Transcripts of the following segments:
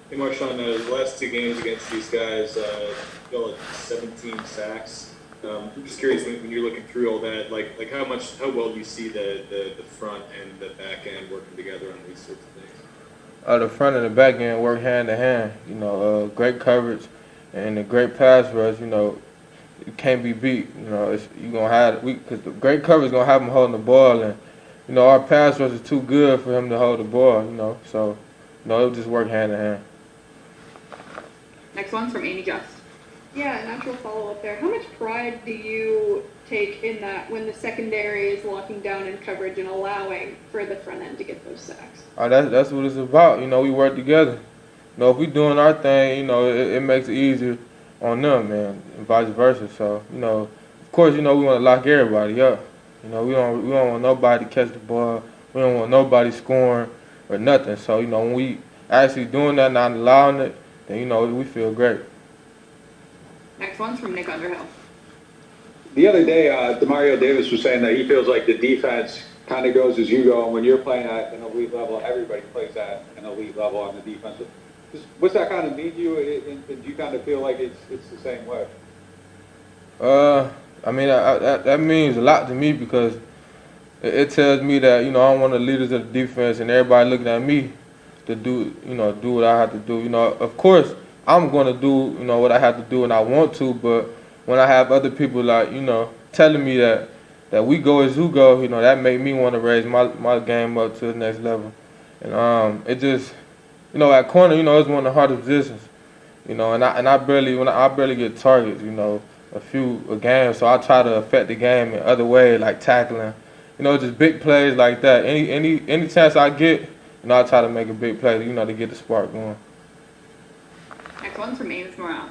Hey, Marshon, the last two games against these guys, you all had 17 sacks. I'm just curious when you're looking through all that, like how well do you see the front and the back end working together on these sorts of things? The front and the back end work hand in hand. Great coverage and a great pass rush. It can't be beat. You gonna have because the great coverage gonna have him holding the ball, and our pass rush is too good for him to hold the ball. So it'll just work hand in hand. Next one's from Amy Just. Yeah, natural follow-up there. How much pride do you take in that when the secondary is locking down in coverage and allowing for the front end to get those sacks? That's what it's about. We work together. If we doing our thing, it makes it easier on them, man, and vice versa. So, of course, we want to lock everybody up. We don't want nobody to catch the ball. We don't want nobody scoring or nothing. So, when we actually doing that, not allowing it, then, we feel great. Next one's from Nick Underhill. The other day, Demario Davis was saying that he feels like the defense kind of goes as you go, and when you're playing at an elite level, everybody plays at an elite level on the defense. What's that kind of mean to you, and do you kind of feel like it's the same way? That means a lot to me because it tells me that, I'm one of the leaders of the defense and everybody looking at me to do what I have to do. Of course, I'm going to do, what I have to do and I want to, but when I have other people telling me that we go as who go, that make me want to raise my game up to the next level. And it just, at corner, it's one of the hardest positions, and I barely get targets, a game, so I try to affect the game in other ways, like tackling, just big plays like that. Any chance I get, I try to make a big play, to get the spark going. Next one's from Amos Morale.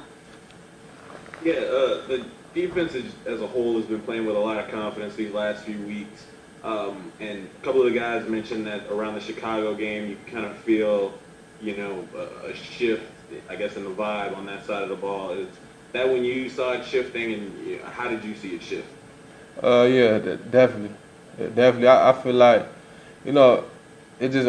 Yeah, the defense as a whole has been playing with a lot of confidence these last few weeks. And a couple of the guys mentioned that around the Chicago game, you kind of feel, a shift, I guess, in the vibe on that side of the ball. Is that when you saw it shifting, and how did you see it shift? Yeah, definitely. Yeah, definitely. I feel like, we just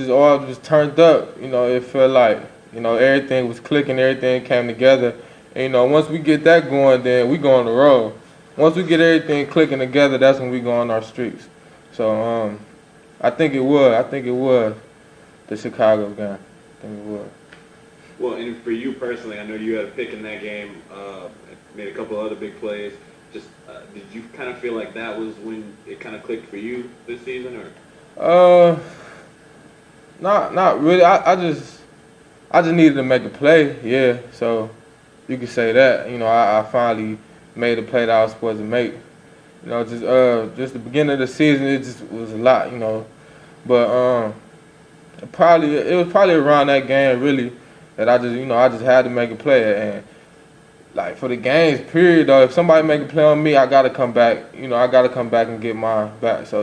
all turned up. It felt like, everything was clicking, everything came together. And, once we get that going, then we go on the road. Once we get everything clicking together, that's when we go on our streaks. So I think it was the Chicago game. I think it was. Well, and for you personally, I know you had a pick in that game, made a couple other big plays. Just did you kind of feel like that was when it kind of clicked for you this season, or? Not really. I just needed to make a play. Yeah, so you could say that. I finally made a play that I was supposed to make. Just the beginning of the season, it just was a lot. But it was probably around that game really that I just had to make a play. And like for the games period though, if somebody make a play on me, I gotta come back. I gotta come back and get mine back. So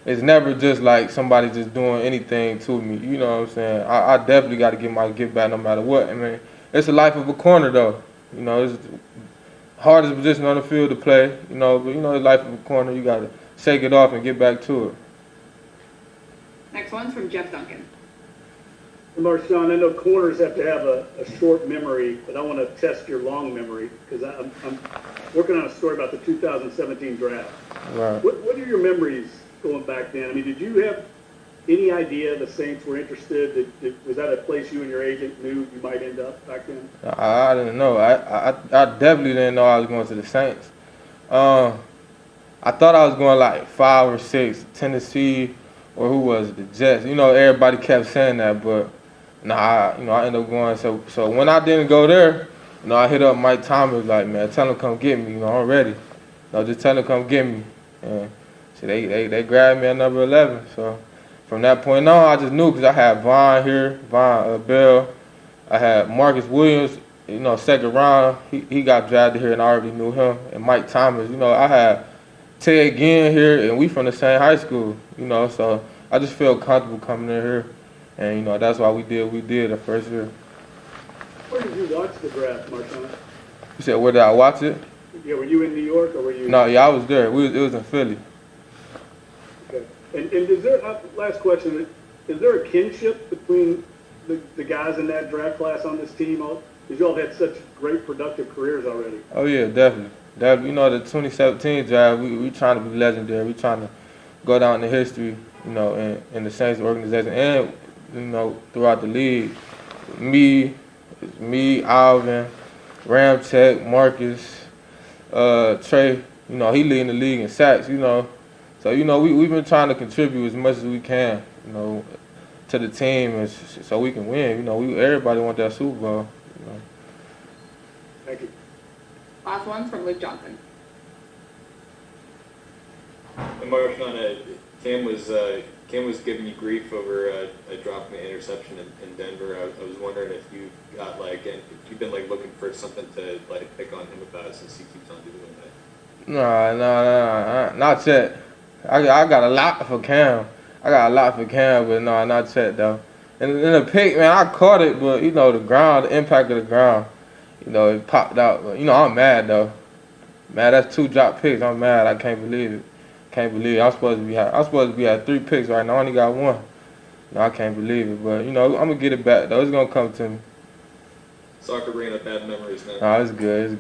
it's never just like somebody just doing anything to me. You know what I'm saying? I definitely got to get my get back no matter what. I mean, it's the life of a corner though. It's the hardest position on the field to play. But the life of a corner, you got to shake it off and get back to it. Next one's from Jeff Duncan. Marshon, I know corners have to have a short memory, but I want to test your long memory because I'm working on a story about the 2017 draft. Right. What are your memories going back then? I mean, did you have any idea the Saints were interested? Was that a place you and your agent knew you might end up back then? I didn't know. I definitely didn't know I was going to the Saints. I thought I was going like 5 or 6, Tennessee, or who was it, the Jets. Everybody kept saying that, but nah, I ended up going. So when I didn't go there, I hit up Mike Thomas like, man, tell him come get me. I'm ready. Just tell him come get me. And so they grabbed me at number 11. So from that point on, I just knew because I had Von here, Bell. I had Marcus Williams, second round. He got drafted here, and I already knew him. And Mike Thomas, I had Ted Ginn here, and we from the same high school, So I just felt comfortable coming in here. And, that's why we did the first year. Where did you watch the draft, Marshon? You said, where did I watch it? Yeah, were you in New York or were you? No, yeah, I was there. It was in Philly. Okay. And is there, last question, is there a kinship between the guys in that draft class on this team? Because y'all had such great productive careers already. Oh yeah, definitely. You know, the 2017 draft, we trying to be legendary. We trying to go down in history, you know, in the Saints organization and, you know, throughout the league. Me, Alvin, Ramtech, Marcus, Trey, you know, he leading the league in sacks, you know. So, you know, we've been trying to contribute as much as we can, you know, to the team so we can win. You know, everybody want that Super Bowl. You know. Thank you. Last one's from Luke Johnson. And Marshon, Cam was giving you grief over dropping an interception in Denver. I was wondering if you got if you've been looking for something to pick on him about since he keeps on doing that. No, not yet. I got a lot for Cam. But no, not yet though. And in the pick, man, I caught it, but you know the impact of the ground, you know, it popped out. But you know, I'm mad though. Man, that's 2 drop picks. I'm mad. I can't believe it. I'm supposed to be at 3 picks right now. I only got 1. No, I can't believe it. But you know, I'm gonna get it back though. It's gonna come to me. Soccer bringing up bad memories, man. No, it's good.